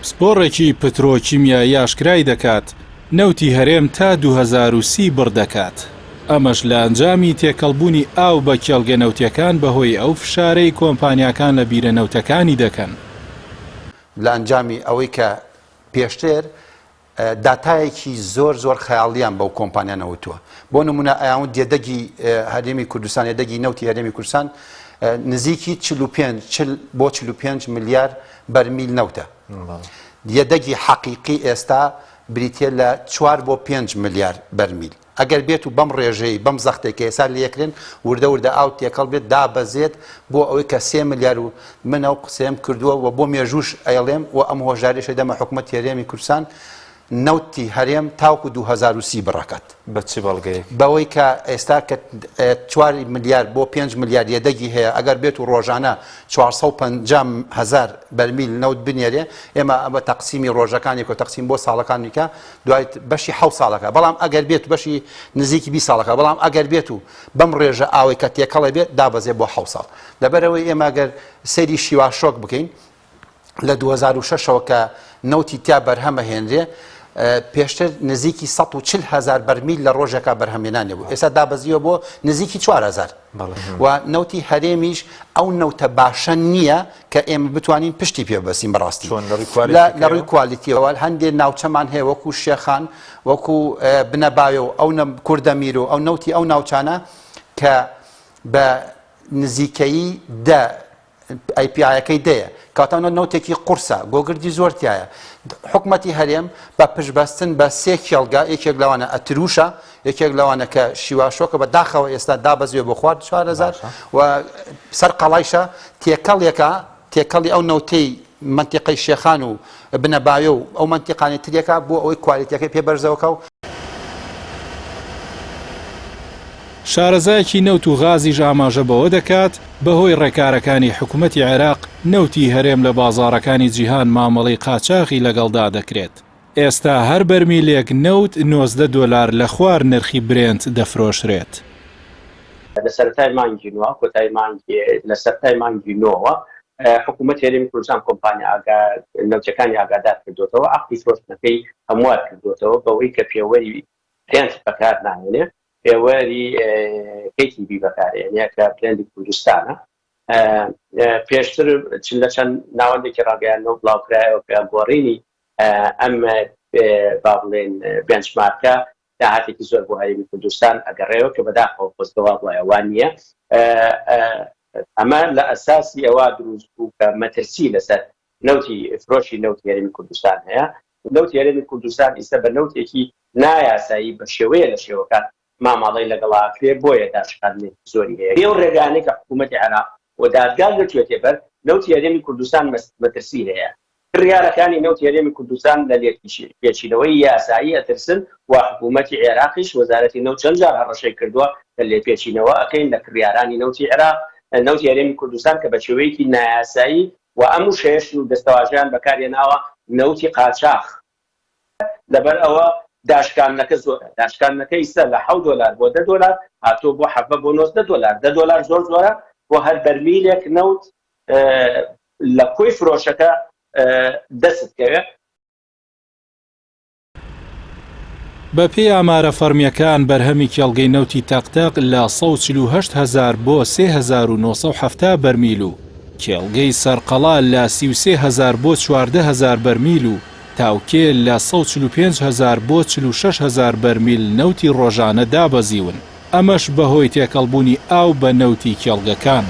پسپۆڕێکی پترۆکیمیایی ئاشکرای دەکات نەوتی هەرێم تا 2030 بڕدەکات. ئەمەش لە ئەنجامی تێکەڵبوونی ئاو بە کێڵگە نەوتیەکان بەهۆی ئەو فشارەی کۆمپانیاکان لە بیرە نەوتەکانی دەکەن. لە ئەنجامی ئەوەی کە پێشتر داتایەکی زۆر خەیاڵیان بەو کۆمپانیان نەوتووە. بۆ نمونە ئەیان دێدەگی هەرێمی کوردستان دێدەگی نەوتی هەرێمی کوردستان نزیکی 45 ملیار بەرمیل نەوتە. دێدەگی حەقیقی ئێستا بریتە لە 4 بۆ 5 ملیار بەرمیل. ئەگەر بێت و بەم ڕێژەی بەم زەختێک ئێستا لەکرێن وردە ئاو تێکەڵ بێت دابەزێت بۆ ئەوەی کە 3 ملیار و منە و قسەم کردووە و بۆ مێژوش ئەیڵێم و ئەم هۆژارێشە دەمە حکوومەت هەرێمی کوردستان نەوتی هەرێم تاوکو 2030 بڕەکەت. بە چی بەڵگەی؟ بەوەی کە ئێستا کە 4 ملیار بۆ 5 ملیار یەدەگی هەیە ئەگەر بێت و ڕۆژانە 450,000 بەرمیل نەوت بنێرێ ئێمە ئەمە تەقسیمی ڕۆژەکانی و تەقسیم بۆ ساڵەکانیکە دوای بەشی 7 ساڵەکە بەڵام ئەگەر بێت بەشی نزیکی 20 ساڵەکە بەڵام ئەگەر بێت و بەم ڕێژە ئاوی کە تێکەڵە بێت دابەزێ بۆ 7 ساڵ. لەبەرەوەی ئێمە ئەگەر سەیری شیواشۆک بکەین لە 2006ەوە کە نەوتی تیا بەرهەمە هێنرێ پێشتر نزیکی 140,000 بەرمیل لە ڕۆژێکا بەرهەمێنانێ بوو. ئێستا دابەزیوە بۆ نزیکی 4,000 و نەوتی هەرێمیش ئەو نەوتە باشە نییە کە ئێمە بتوانین پشتی پێ بەسیم بەڕاستی لە ڕووی کوالیتیەوە. هەندێک ناوچەمان هەیە وەکو شێخان وەکو بنەبایە و ئەو کوردەمیر و ئەو نەوتی ئەو ناوچانە کە بە نزیکەیی ئایپیایەکەی دەیە کاتانە نەوتێکی قورسە گۆگردی زۆرتیایە. حکوومەتی هەرێم بە پشبەستن بە 3 کێڵگا یەکێک لەوانە ئەتروشە یەکێک لەوانە کە شیواشۆکە بە داخەوە ئێستا دابەزیوە بۆ خوارد 4,000 و سەر قەڵایشە تێکەڵی ئەو نەوتەی منتیقەی شێخان و بنەبایە و ئەو منتیقانی ترێکە بۆ ئەوەی کوالیتیەکەی پێبەرزەوەکە و شارەزایەکی نەوت و غازیش ئاماژە بەوە دەکات بەهۆی ڕێکارەکانی حکوومەتی عێراق نەوتی هەرێم لە بازاڕەکانی جیهان مامەڵەی قاچاغی لەگەڵدا دەکرێت. ئێستا هەر بەرمیلێک نەوت $90 لە خوار نرخی برێنت دەفرۆشرێت. لە سەرەتای مانگی نوە کۆتایی لە سەرەتای مانگی نۆوە حکوومەت هەرێمی کوردستان کۆمپانیا نەوتەکانی ئاگادار کردوتەوە عەقدی فرۆشتنەکەی هەموار کردوتەوە بەوەی کە پێوەری برێنت بەکار نامێنێ پێوەری KTB بەکارێنە کە برێندی کوردستانە. پێشتر لە چەند ناوەندێکی ڕاگەیاندنەوە بڵاوکرایەوە پێ گۆڕینی ئەم با بڵێن بێنچمارکە داهاتێکی زۆر بۆ هەرێمی کوردستان ئەگەڕێەوە کە بەداخەوە خۆستەوە وایەوان نییە. ئەمە لە ئەساسی ئەوە دروست بوو کە مەترسی لەسەر نەوتی فرۆشی نەوتی هەرێمی کوردستان هەیە. نەوتی هەرێمی کوردستان ئێستا بە نەوتێکی نایاسایی بە شێوەیە لە شێوەکان ماماڵی لەگەڵاکرێ بۆیە داشقاندنی زۆری هەیە. ئێوە ڕێگانەی کە حکوومەتی عێراق و دادگا دەچێتێ بەر نەوتی هەرێمی کوردستان مەترسی هەیە. بڕیارەکانی نەوتی هەرێمی کوردستان لە لێپێچینەوەی یاسایی ئەترسن و حکوومەتی عێراقیش وەزارەتی نەوت چەند جار هەڕەشەی کردووە لە لێپێچینەوە ئەکەین لە کڕیارانی نەوتی عێراق نەوتی هەرێمی کوردستان کە بە شێوەیەکی نایاسایی و ئەم شێش و دەستەواژیان بەکارهێناوە نەوتی قاچاغ. لەبەر ئەوە داشکانەکە زۆرە. داشکانەکە ئیستا لە $7 بۆ $10 هاتۆ بۆ $7 بۆ $90. $10 زۆرە بۆ هەر بەرمیلێک نەوت لە کۆی فرۆشەکە دەستکەوێت. بە پێی ئامارە فەرمیەکان بەرهەمی کێڵگەی نەوتی تەقتەق لە 148,000 بۆ 3,970 بەرمیل و کێڵگەی سەرقەڵا لە 33,000 بۆ 14,000 بەرمیل و تاوکێ لە 145,000 بۆ 46,000 بەرمیل نەوتی ڕۆژانە دابەزیون. ئەمەش بەهۆی تێکەڵبوونی ئاو بە نەوتی کێڵگەکان.